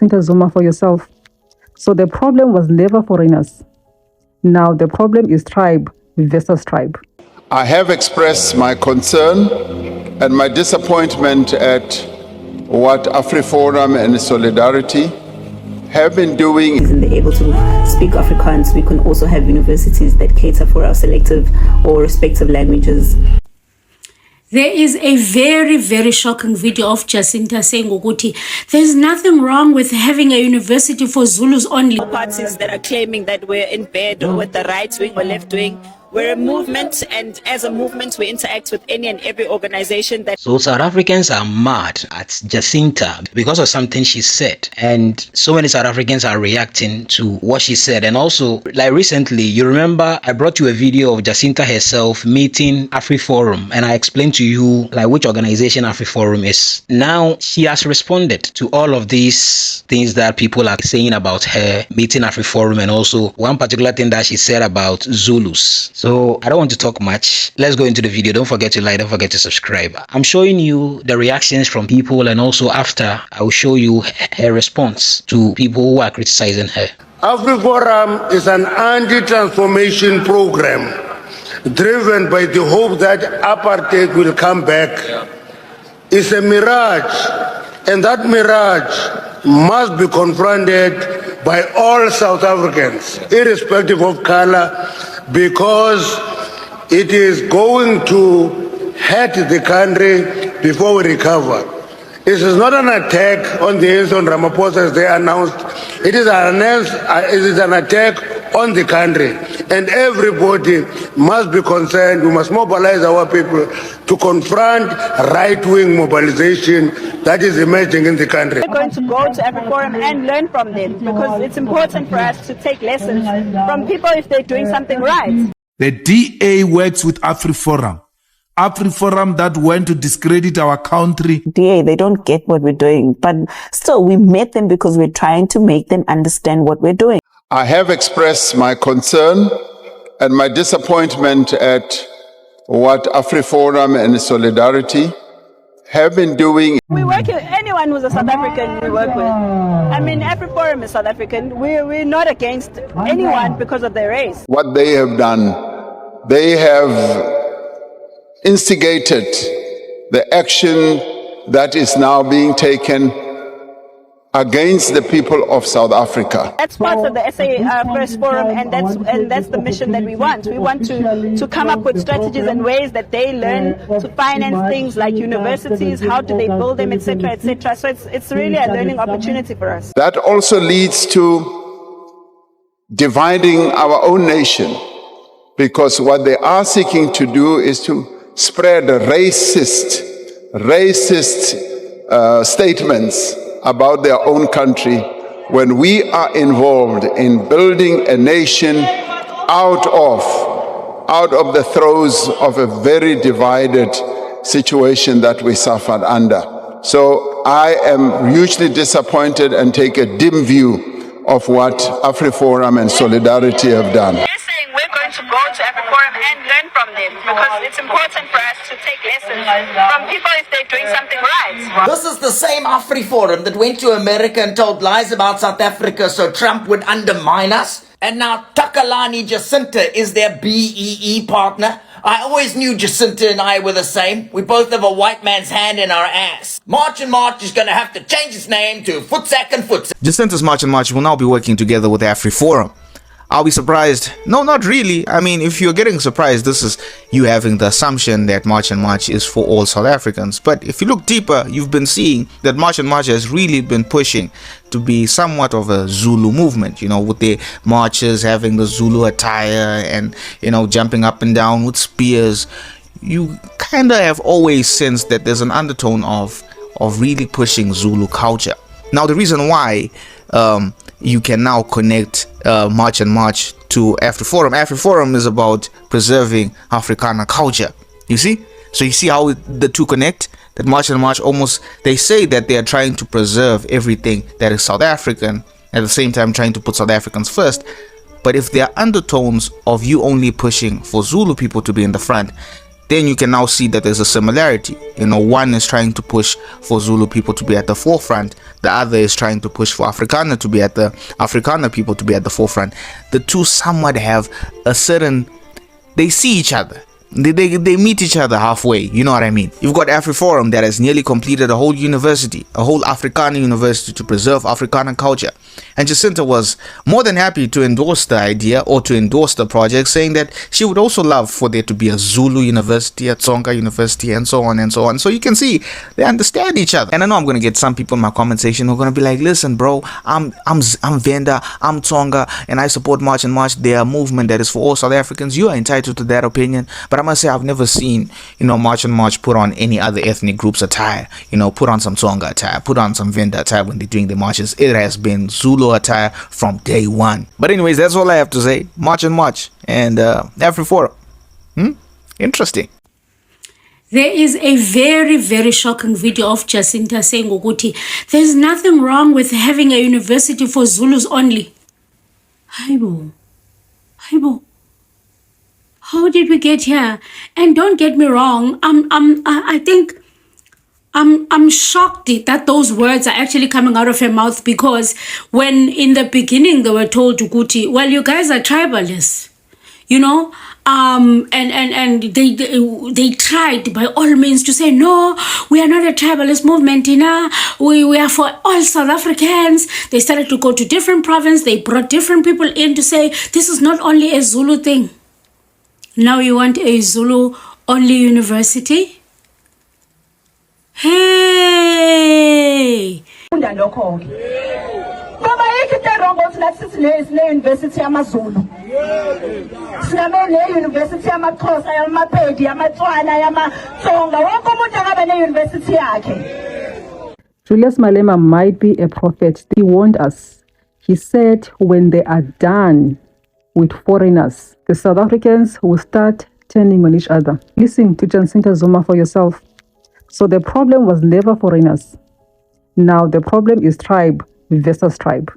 Zuma for yourself. So the problem was never foreigners. Now the problem is tribe versus tribe. I have expressed my concern and my disappointment at what AfriForum and Solidarity have been doing. And they're able to speak Afrikaans. We can also have universities that cater for our selective or respective languages. There is a very, very shocking video of Jacinta saying, Uguti, there's nothing wrong with having a university for Zulus only. Parties that are claiming that we're in bed with the right wing or left wing. We're a movement, and as a movement, we interact with any and every organization that... So South Africans are mad at Jacinta because of something she said. And so many South Africans are reacting to what she said. And also, like recently, you remember I brought you a video of Jacinta herself meeting AfriForum. And I explained to you like which organization AfriForum is. Now, she has responded to all of these things that people are saying about her meeting AfriForum. And also, one particular thing that she said about Zulus. So I don't want to talk much. Let's go into the video. Don't forget to like, don't forget to subscribe. I'm showing you the reactions from people, and also after I will show you her response to people who are criticizing her. AfriForum is an anti-transformation program driven by the hope that apartheid will come back. It's a mirage, and that mirage must be confronted by all South Africans, irrespective of color, because it is going to hurt the country before we recover. This is not an attack on the Nelson Ramaphosa as they announced. It is an attack on the country. And everybody must be concerned. We must mobilize our people to confront right-wing mobilization that is emerging in the country. We're going to go to AfriForum and learn from them, because it's important for us to take lessons from people if they're doing something right. The DA works with AfriForum. AfriForum that went to discredit our country. DA, they don't get what we're doing, but still we met them because we're trying to make them understand what we're doing. I have expressed my concern and my disappointment at what AfriForum and Solidarity have been doing. We work with anyone who's a South African we work with. I mean, AfriForum is South African. We're not against anyone because of their race. What they have done, they have instigated the action that is now being taken against the people of South Africa. That's part of the SA First Forum, and that's the mission that we want. We want to come up with strategies and ways that they learn to finance things like universities, how do they build them, etc., etc. So it's really a learning opportunity for us. That also leads to dividing our own nation, because what they are seeking to do is to spread racist statements about their own country, when we are involved in building a nation out of the throes of a very divided situation that we suffered under. So I am hugely disappointed and take a dim view of what AfriForum and Solidarity have done. We're going to go to AfriForum and learn from them, because it's important for us to take lessons from people if they're doing something right. This is the same AfriForum that went to America and told lies about South Africa so Trump would undermine us. And now Takalani Jacinta is their BEE partner. I always knew Jacinta and I were the same. We both have a white man's hand in our ass. March and March is going to have to change its name to Footsack and Footsack. Jacinta's March and March will now be working together with AfriForum. I'll be surprised. No, not really. I mean, if you're getting surprised, this is you having the assumption that March and March is for all South Africans. But if you look deeper, you've been seeing that March and March has really been pushing to be somewhat of a Zulu movement, you know, with their marches having the Zulu attire and, you know, jumping up and down with spears. You kind of have always sensed that there's an undertone of really pushing Zulu culture. Now, the reason why you can now connect March and March to AfriForum. AfriForum is about preserving Afrikaner culture. You see? So you see how the two connect? That March and March almost, they say that they are trying to preserve everything that is South African, at the same time trying to put South Africans first. But if there are undertones of you only pushing for Zulu people to be in the front, then you can now see that there's a similarity. You know, one is trying to push for Zulu people to be at the forefront. The other is trying to push for Afrikaner people to be at the forefront. The two somewhat have a certain, they see each other. They meet each other halfway, you know what I mean? You've got AfriForum that has nearly completed a whole university, a whole Afrikaner university to preserve Afrikaner culture. And Jacinta was more than happy to endorse the idea or to endorse the project, saying that she would also love for there to be a Zulu university, a Tsonga university, and so on and so on. So you can see they understand each other. And I know I'm gonna get some people in my comment section who are gonna be like, listen, bro, I'm Venda, I'm Tsonga, and I support March and March. They're a movement that is for all South Africans. You are entitled to that opinion, but I must say I've never seen, you know, March and March put on any other ethnic group's attire. You know, put on some Tsonga attire, put on some Venda attire when they're doing the marches. It has been Zulu attire from day one. But anyways, that's all I have to say. March and March and AfriForum. Interesting. There is a very, very shocking video of Jacinta saying, Oguti, there's nothing wrong with having a university for Zulus only. Haibo. How did we get here? And don't get me wrong, I think I'm shocked that those words are actually coming out of her mouth, because when in the beginning they were told to Guti, well, you guys are tribalists, you know, and they tried by all means to say, no, we are not a tribalist movement, we are for all South Africans. They started to go to different provinces. They brought different people in to say, this is not only a Zulu thing. Now you want a Zulu only university? Hey! University Amazulu. University Amaxhosa, Yamapedi, Yamatswana, Yamatsonga. Wonke umuntu akabe ne-university yakhe. Julius Malema might be a prophet. He warned us. He said when they are done with foreigners, the South Africans will start turning on each other. Listen to Jacinta Zuma for yourself. So the problem was never foreigners. Now the problem is tribe versus tribe.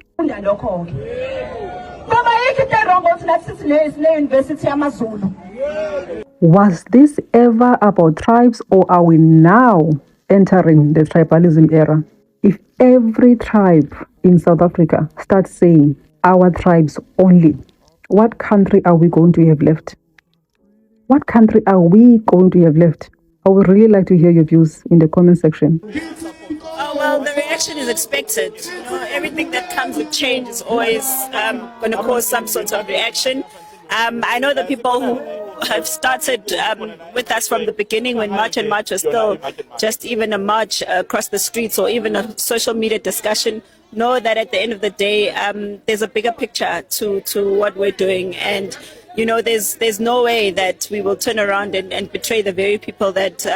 Was this ever about tribes, or are we now entering the tribalism era? If every tribe in South Africa starts saying our tribes only, what country are we going to have left? What country are we going to have left? I would really like to hear your views in the comment section. Well, the reaction is expected. You know, everything that comes with change is always going to cause some sort of reaction. I know the people who have started with us from the beginning, when March and March was still just even a march across the streets or even a social media discussion, know that at the end of the day, there's a bigger picture to what we're doing. And you know, there's no way that we will turn around and betray the very people that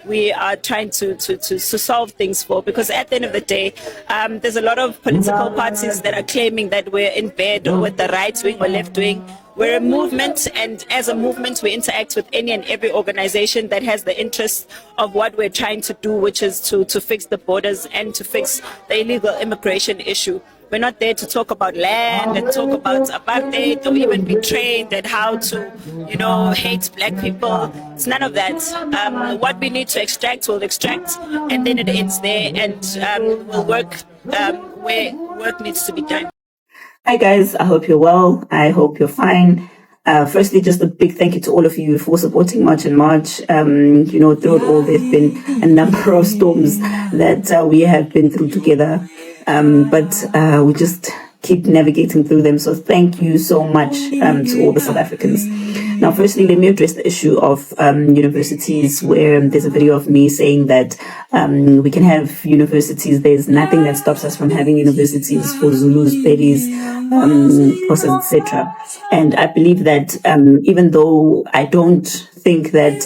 we are trying to solve things for. Because at the end of the day, there's a lot of political parties that are claiming that we're in bed with the right wing or left wing. We're a movement, and as a movement, we interact with any and every organization that has the interest of what we're trying to do, which is to fix the borders and to fix the illegal immigration issue. We're not there to talk about land and talk about apartheid or even be trained at how to, you know, hate black people. It's none of that. What we need to extract, we'll extract, and then it ends there, and we'll work where work needs to be done. Hi guys, I hope you're well. I hope you're fine. Firstly, just a big thank you to all of you for supporting March and March. You know, through it all, there've been a number of storms that we have been through together. But we just keep navigating through them. So thank you so much to all the South Africans. Now, firstly, let me address the issue of universities, where there's a video of me saying that we can have universities. There's nothing that stops us from having universities for Zulus, Pedis, Xhosas, etc. And I believe that even though I don't think that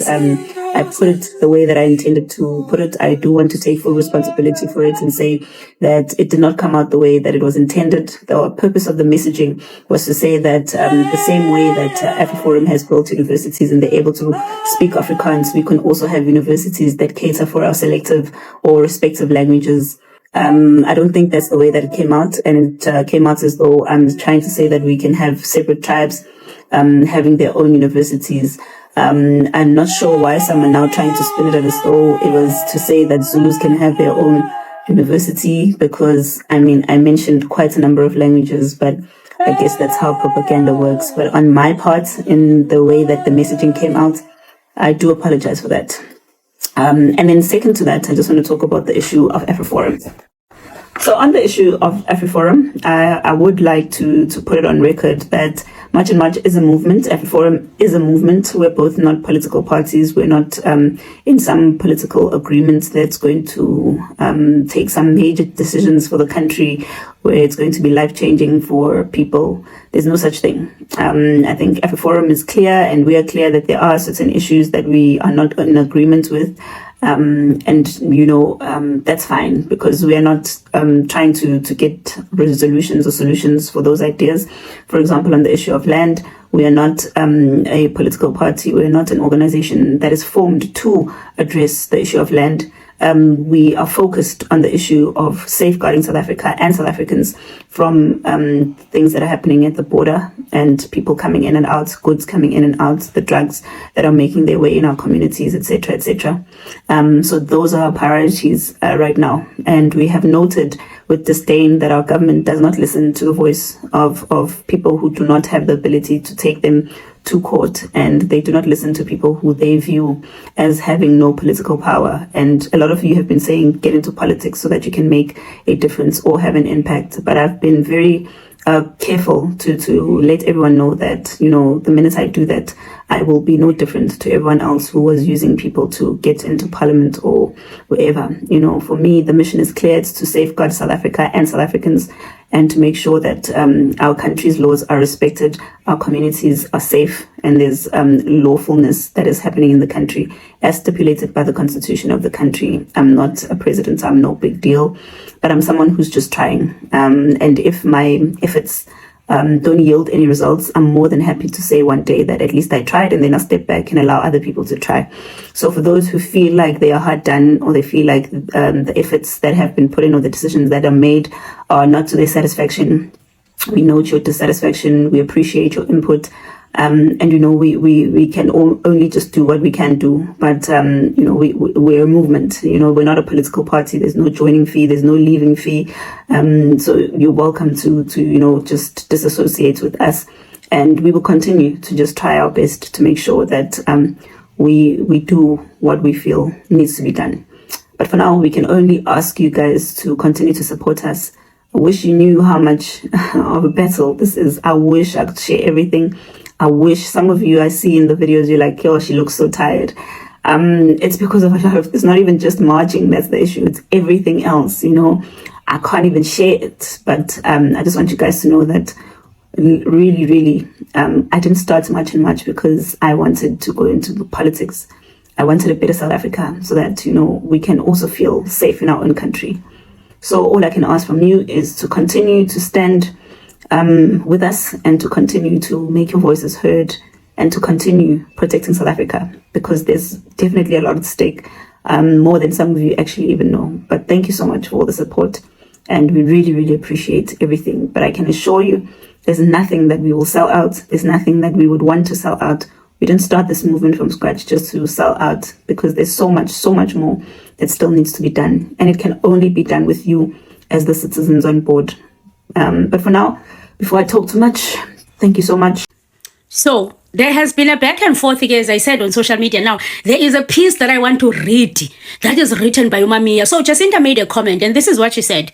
I put it the way that I intended to put it, I do want to take full responsibility for it and say that it did not come out the way that it was intended. The purpose of the messaging was to say that the same way that AfriForum has built universities and they're able to speak Afrikaans, we can also have universities that cater for our selective or respective languages. I don't think that's the way that it came out, and it came out as though I'm trying to say that we can have separate tribes. having their own universities. I'm not sure why some are now trying to spin it as though it was to say that Zulus can have their own university, because, I mean, I mentioned quite a number of languages, but I guess that's how propaganda works. But on my part, in the way that the messaging came out, I do apologize for that. And then second to that, I just want to talk about the issue of AfriForum. So on the issue of AfriForum, I would like to put it on record that March and March is a movement. AfriForum is a movement. We're both not political parties. We're not in some political agreements that's going to take some major decisions for the country where it's going to be life-changing for people. There's no such thing. I think AfriForum is clear, and we are clear that there are certain issues that we are not in agreement with. And, you know, that's fine, because we are not trying to get resolutions or solutions for those ideas. For example, on the issue of land, we are not a political party. We are not an organization that is formed to address the issue of land. We are focused on the issue of safeguarding South Africa and South Africans from things that are happening at the border, and people coming in and out, goods coming in and out, the drugs that are making their way in our communities, etc., etc. So those are our priorities right now. And we have noted with disdain that our government does not listen to the voice of people who do not have the ability to take them to court, and they do not listen to people who they view as having no political power. And a lot of you have been saying, get into politics so that you can make a difference or have an impact. But I've been very careful to let everyone know that, you know, the minute I do that, I will be no different to everyone else who was using people to get into parliament or wherever. You know, for me, the mission is clear. It's to safeguard South Africa and South Africans, and to make sure that our country's laws are respected, our communities are safe, and there's lawfulness that is happening in the country as stipulated by the constitution of the country. I'm not a president, I'm no big deal, but I'm someone who's just trying. And if my efforts don't yield any results, I'm more than happy to say one day that at least I tried, and then I'll step back and allow other people to try. So for those who feel like they are hard done, or they feel like the efforts that have been put in or the decisions that are made are not to their satisfaction, we note your dissatisfaction, we appreciate your input. And, you know, we can only just do what we can do. But, you know, we're a movement. You know, we're not a political party. There's no joining fee. There's no leaving fee. So you're welcome to, you know, just disassociate with us. And we will continue to just try our best to make sure that we do what we feel needs to be done. But for now, we can only ask you guys to continue to support us. I wish you knew how much of a battle this is. I wish I could share everything. I wish some of you I see in the videos, you're like, yo, she looks so tired. It's because of a lot of, it's not even just marching, that's the issue. It's everything else, you know. I can't even share it. But I just want you guys to know that really, I didn't start March and March because I wanted to go into politics. I wanted a better South Africa so that, you know, we can also feel safe in our own country. So all I can ask from you is to continue to stand with us, and to continue to make your voices heard, and to continue protecting South Africa, because there's definitely a lot at stake, more than some of you actually even know. But thank you so much for all the support, and we really appreciate everything. But I can assure you, there's nothing that we will sell out. There's nothing that we would want to sell out. We didn't start this movement from scratch just to sell out, because there's so much more that still needs to be done, and it can only be done with you as the citizens on board. But for now, before I talk too much, thank you so much. So there has been a back and forth, as I said, on social media. Now, there is a piece that I want to read that is written by Umamia. So Jacinta made a comment, and this is what she said.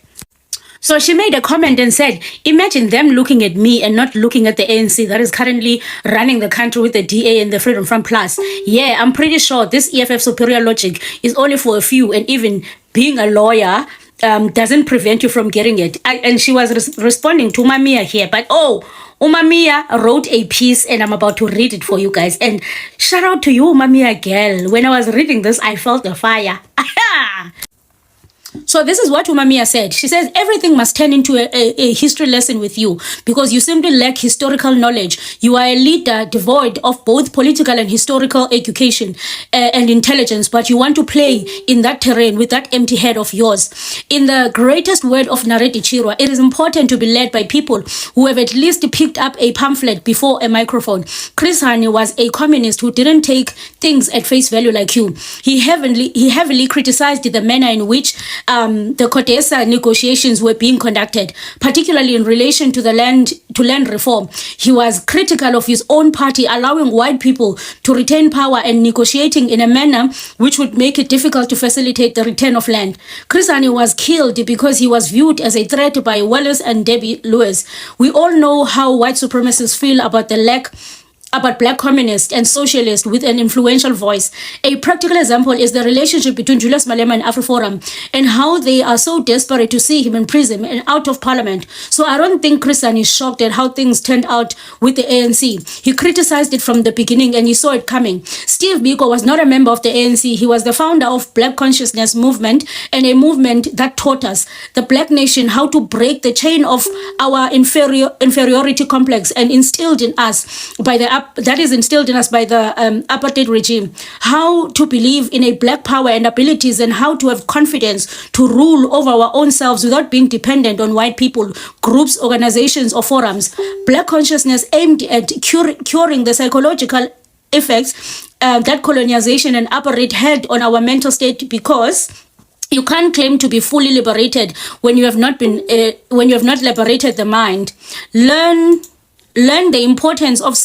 So she made a comment and said, imagine them looking at me and not looking at the ANC that is currently running the country with the DA and the Freedom Front Plus. Yeah, I'm pretty sure this EFF superior logic is only for a few, and even being a lawyer doesn't prevent you from getting it. And she was responding to Umamia here. But Umamia wrote a piece, and I'm about to read it for you guys. And shout out to you, Umamia girl. When I was reading this, I felt the fire. So this is what Umamia said. She says, everything must turn into a history lesson with you because you simply lack historical knowledge. You are a leader devoid of both political and historical education and intelligence, but you want to play in that terrain with that empty head of yours. In the greatest word of Nareti Chirwa, it is important to be led by people who have at least picked up a pamphlet before a microphone. Chris Hani was a communist who didn't take things at face value like you. He heavily criticized the manner in which the CODESA negotiations were being conducted, particularly in relation to the land reform. He was critical of his own party allowing white people to retain power and negotiating in a manner which would make it difficult to facilitate the return of land. Chris Hani was killed because he was viewed as a threat by Wallace and Debbie Lewis. We all know how white supremacists feel about black communists and socialists with an influential voice. A practical example is the relationship between Julius Malema and AfriForum and how they are so desperate to see him in prison and out of parliament. So I don't think Chris Hani is shocked at how things turned out with the ANC. He criticized it from the beginning and he saw it coming. Steve Biko was not a member of the ANC. He was the founder of Black Consciousness Movement, and a movement that taught us, the Black nation, how to break the chain of our inferiority complex and instilled in us by the apartheid regime, how to believe in a black power and abilities and how to have confidence to rule over our own selves without being dependent on white people, groups, organizations, or forums. Black consciousness aimed at curing the psychological effects that colonization and apartheid had on our mental state, because you can't claim to be fully liberated when you have not liberated the mind. Learn the importance of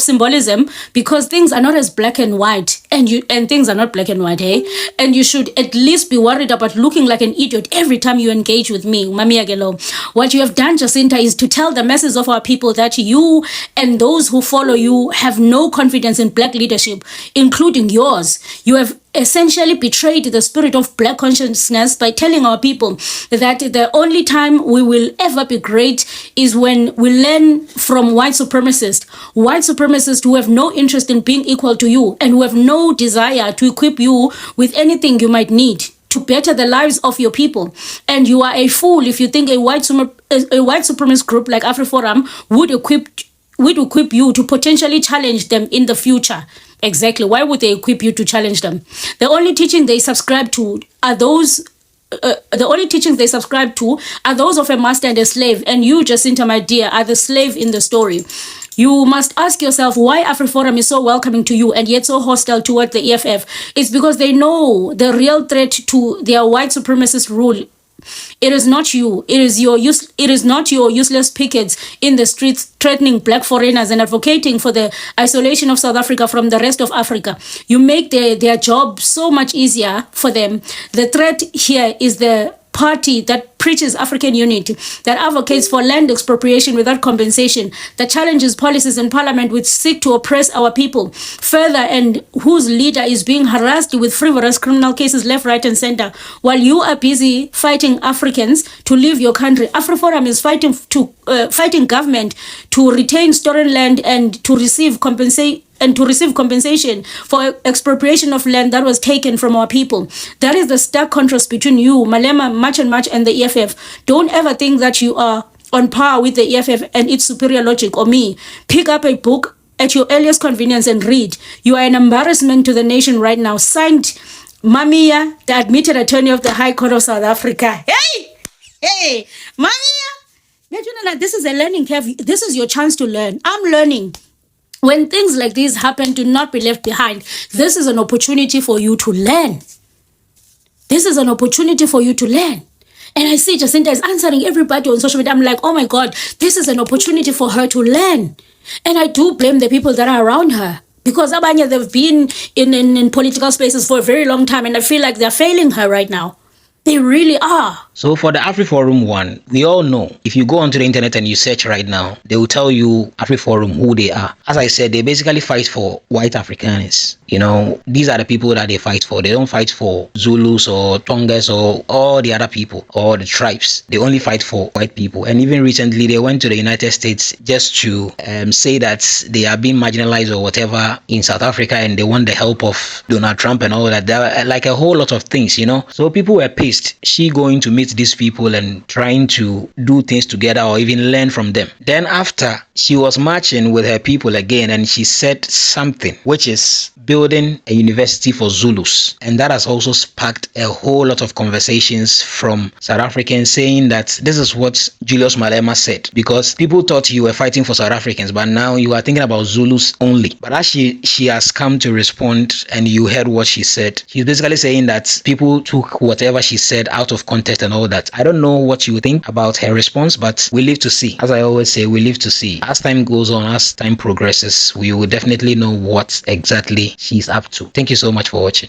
symbolism, because things are not as black and white, and things are not black and white, eh? And you should at least be worried about looking like an idiot every time you engage with me, Mami Agelo. What you have done, Jacinta, is to tell the masses of our people that you and those who follow you have no confidence in black leadership, including yours. You have essentially betrayed the spirit of black consciousness by telling our people that the only time we will ever be great is when we learn from white supremacists who have no interest in being equal to you and who have no desire to equip you with anything you might need to better the lives of your people. And you are a fool if you think a white supremacist group like AfriForum would equip you to potentially challenge them in the future. Exactly. Why would they equip you to challenge them? The only teaching they subscribe to are those of a master and a slave. And you, Jacinta, my dear, are the slave in the story. You must ask yourself why AfriForum is so welcoming to you and yet so hostile toward the EFF. It's because they know the real threat to their white supremacist rule. It is not you. It is not your useless pickets in the streets threatening black foreigners and advocating for the isolation of South Africa from the rest of Africa. You make their job so much easier for them. The threat here is the party that preaches African unity, that advocates for land expropriation without compensation, that challenges policies in parliament which seek to oppress our people further, and whose leader is being harassed with frivolous criminal cases left, right, and center. While you are busy fighting Africans to leave your country, AfriForum is fighting government to retain stolen land and to receive compensation for expropriation of land that was taken from our people. That is the stark contrast between you, Malema, March, and the EFF. Don't ever think that you are on par with the EFF and its superior logic or me. Pick up a book at your earliest convenience and read. You are an embarrassment to the nation right now. Signed, Mamia, the admitted attorney of the High Court of South Africa. Hey, Mamia, this is a learning curve. This is your chance to learn. I'm learning. When things like this happen, do not be left behind. This is an opportunity for you to learn. This is an opportunity for you to learn. And I see Jacinta is answering everybody on social media. I'm like, oh my God, this is an opportunity for her to learn. And I do blame the people that are around her, because Abanya, they've been in political spaces for a very long time, and I feel like they're failing her right now. They really are. So for the AfriForum one, we all know, if you go onto the internet and you search right now, they will tell you AfriForum who they are. As I said, they basically fight for white Afrikaners. You know, these are the people that they fight for. They don't fight for Zulus or Tongas or all the other people or the tribes. They only fight for white people. And even recently, they went to the United States just to say that they are being marginalized or whatever in South Africa, and they want the help of Donald Trump and all that. There are like a whole lot of things, you know. So people were pissed. least she going to meet these people and trying to do things together or even learn from them. Then after, she was marching with her people again and she said something, which is building a university for Zulus. And that has also sparked a whole lot of conversations from South Africans saying that this is what Julius Malema said, because people thought you were fighting for South Africans, but now you are thinking about Zulus only. But as she has come to respond and you heard what she said, she's basically saying that people took whatever she said out of context and all that. I don't know what you think about her response, but we live to see. As I always say, we live to see. As time goes on, as time progresses, we will definitely know what exactly she's up to. Thank you so much for watching.